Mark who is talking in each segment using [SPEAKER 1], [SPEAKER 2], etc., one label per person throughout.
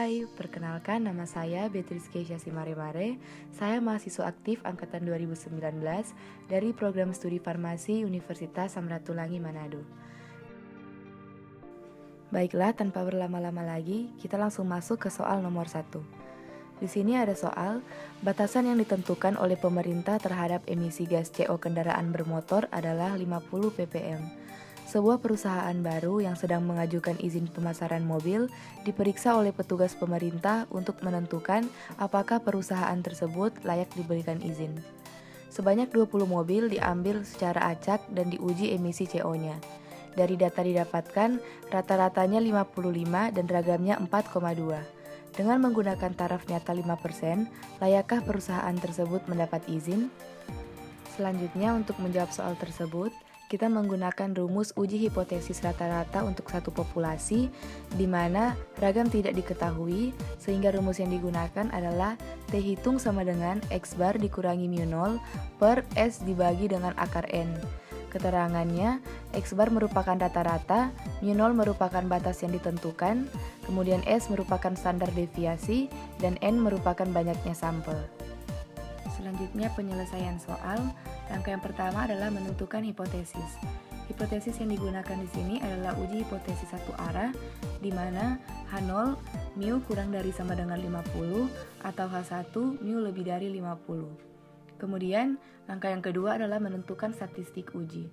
[SPEAKER 1] Hai, perkenalkan nama saya Beatrice Keisha Simaremare. Saya mahasiswa aktif angkatan 2019 dari program studi farmasi Universitas Samratulangi Manado. Baiklah, tanpa berlama-lama lagi, kita langsung masuk ke soal nomor 1. Di sini ada soal, batasan yang ditentukan oleh pemerintah terhadap emisi gas CO kendaraan bermotor adalah 50 ppm. Sebuah perusahaan baru yang sedang mengajukan izin pemasaran mobil diperiksa oleh petugas pemerintah untuk menentukan apakah perusahaan tersebut layak diberikan izin. Sebanyak 20 mobil diambil secara acak dan diuji emisi CO-nya. Dari data didapatkan, rata-ratanya 55 dan ragamnya 4,2. Dengan menggunakan taraf nyata 5%, layakkah perusahaan tersebut mendapat izin? Selanjutnya, untuk menjawab soal tersebut, kita menggunakan rumus uji hipotesis rata-rata untuk satu populasi, di mana ragam tidak diketahui, sehingga rumus yang digunakan adalah T hitung sama dengan X bar dikurangi mu0 per S dibagi dengan akar N. Keterangannya, X bar merupakan rata-rata, mu0 merupakan batas yang ditentukan, kemudian S merupakan standar deviasi, dan N merupakan banyaknya sampel. Selanjutnya penyelesaian soal. Langkah yang pertama adalah menentukan hipotesis. Hipotesis yang digunakan di sini adalah uji hipotesis satu arah, di mana H0 mu kurang dari sama dengan 50 atau H1 mu lebih dari 50. Kemudian, langkah yang kedua adalah menentukan statistik uji.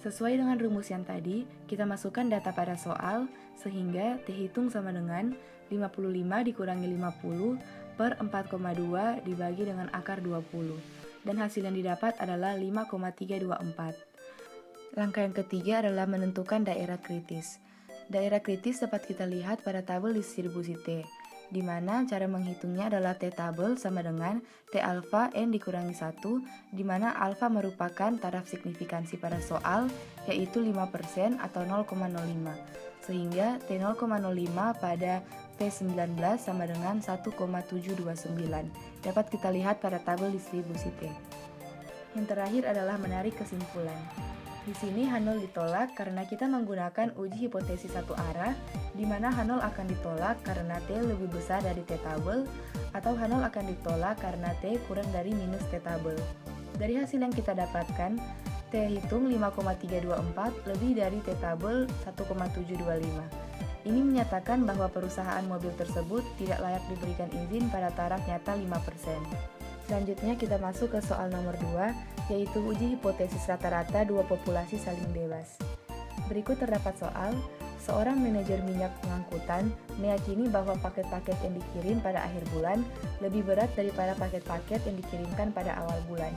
[SPEAKER 1] Sesuai dengan rumus yang tadi, kita masukkan data pada soal, sehingga T hitung sama dengan 55 dikurangi 50 per 4,2 dibagi dengan akar 20. Dan hasil yang didapat adalah 5,324. Langkah yang ketiga adalah menentukan daerah kritis. Daerah kritis dapat kita lihat pada tabel distribusi T, di mana cara menghitungnya adalah T tabel sama dengan T alfa N dikurangi 1, di mana alfa merupakan taraf signifikansi pada soal, yaitu 5% atau 0,05, sehingga T0,05 pada P19 sama dengan 1,729. Dapat kita lihat pada tabel distribusi T. Yang terakhir adalah menarik kesimpulan. Di sini H0 ditolak karena kita menggunakan uji hipotesis satu arah, di mana H0 akan ditolak karena T lebih besar dari T tabel, atau H0 akan ditolak karena T kurang dari minus T tabel. Dari hasil yang kita dapatkan, T hitung 5,324 lebih dari T tabel 1,725. Ini menyatakan bahwa perusahaan mobil tersebut tidak layak diberikan izin pada taraf nyata 5%. Selanjutnya kita masuk ke soal nomor 2, yaitu uji hipotesis rata-rata dua populasi saling bebas. Berikut terdapat soal, seorang manajer minyak pengangkutan meyakini bahwa paket-paket yang dikirim pada akhir bulan lebih berat daripada paket-paket yang dikirimkan pada awal bulan.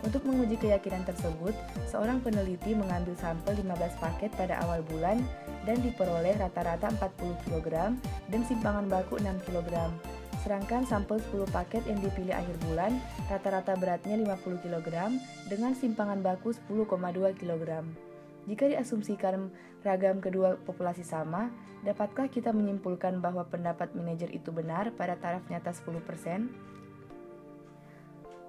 [SPEAKER 1] Untuk menguji keyakinan tersebut, seorang peneliti mengambil sampel 15 paket pada awal bulan dan diperoleh rata-rata 40 kg dan simpangan baku 6 kg. Sedangkan sampel 10 paket yang dipilih akhir bulan, rata-rata beratnya 50 kg dengan simpangan baku 10,2 kg. Jika diasumsikan ragam kedua populasi sama, dapatkah kita menyimpulkan bahwa pendapat manajer itu benar pada taraf nyata 10%?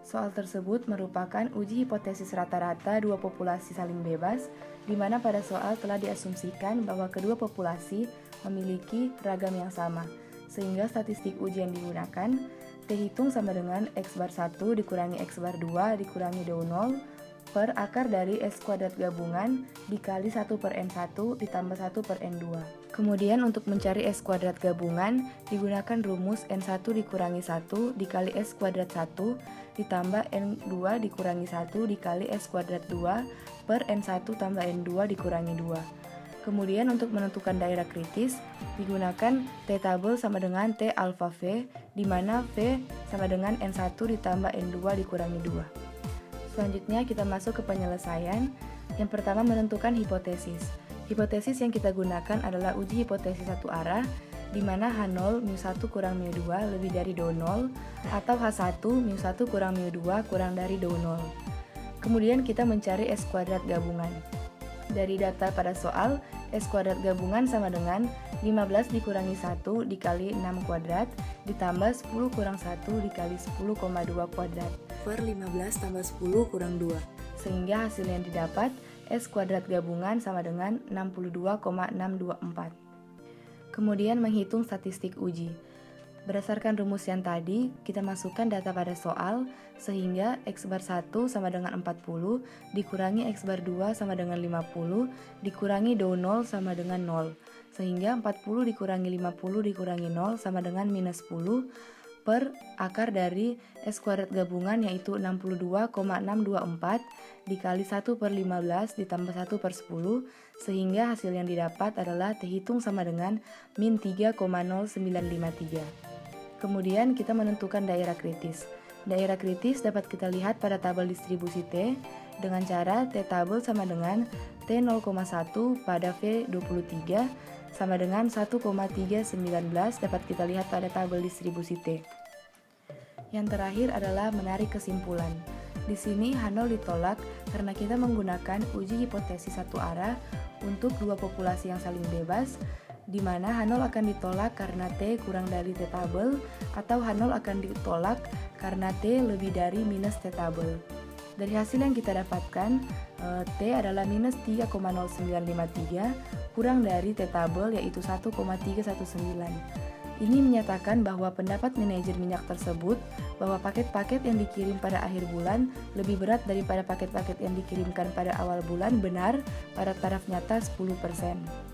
[SPEAKER 1] Soal tersebut merupakan uji hipotesis rata-rata dua populasi saling bebas, di mana pada soal telah diasumsikan bahwa kedua populasi memiliki ragam yang sama, sehingga statistik uji yang digunakan T hitung sama dengan X bar 1 dikurangi X bar 2 dikurangi dou0 per akar dari S kuadrat gabungan dikali 1 per N1 ditambah 1 per N2. Kemudian untuk mencari S kuadrat gabungan digunakan rumus N1 dikurangi 1 dikali S kuadrat 1 ditambah N2 dikurangi 1 dikali S kuadrat 2 per N1 tambah N2 dikurangi 2. Kemudian untuk menentukan daerah kritis digunakan T tabel sama dengan T alfa V, di mana V sama dengan N1 ditambah N2 dikurangi 2. Selanjutnya kita masuk ke penyelesaian. Yang pertama menentukan hipotesis. Hipotesis yang kita gunakan adalah uji hipotesis satu arah, di mana H0 mu1 kurang mu2 lebih dari dou0 atau H1 mu1 kurang mu2 kurang dari dou0. Kemudian kita mencari S kuadrat gabungan. Dari data pada soal, S kuadrat gabungan sama dengan 15 dikurangi 1 dikali 6 kuadrat ditambah 10 kurang 1 dikali 10,2 kuadrat per 15 tambah 10 kurang 2. Sehingga hasil yang didapat S kuadrat gabungan sama dengan 62,624. Kemudian menghitung statistik uji. Berdasarkan rumus yang tadi, kita masukkan data pada soal, sehingga X bar 1 sama dengan 40, dikurangi X bar 2 sama dengan 50, dikurangi dou 0 sama dengan 0. Sehingga 40 dikurangi 50 dikurangi 0 sama dengan minus 10 per akar dari S kuadrat gabungan yaitu 62,624 dikali 1 per 15 ditambah 1 per 10, sehingga hasil yang didapat adalah T hitung sama dengan min 3,0953. Kemudian kita menentukan daerah kritis. Daerah kritis dapat kita lihat pada tabel distribusi T dengan cara T tabel sama dengan T 0,1 pada V23 sama dengan 1,319 dapat kita lihat pada tabel distribusi T. Yang terakhir adalah menarik kesimpulan. Di sini H0 ditolak karena kita menggunakan uji hipotesis satu arah untuk dua populasi yang saling bebas, di mana H0 akan ditolak karena T kurang dari T tabel, atau H0 akan ditolak karena T lebih dari minus T tabel. Dari hasil yang kita dapatkan, T adalah minus 3,0953 kurang dari T tabel yaitu 1,319. Ini menyatakan bahwa pendapat manajer minyak tersebut bahwa paket-paket yang dikirim pada akhir bulan lebih berat daripada paket-paket yang dikirimkan pada awal bulan benar pada taraf nyata 10%.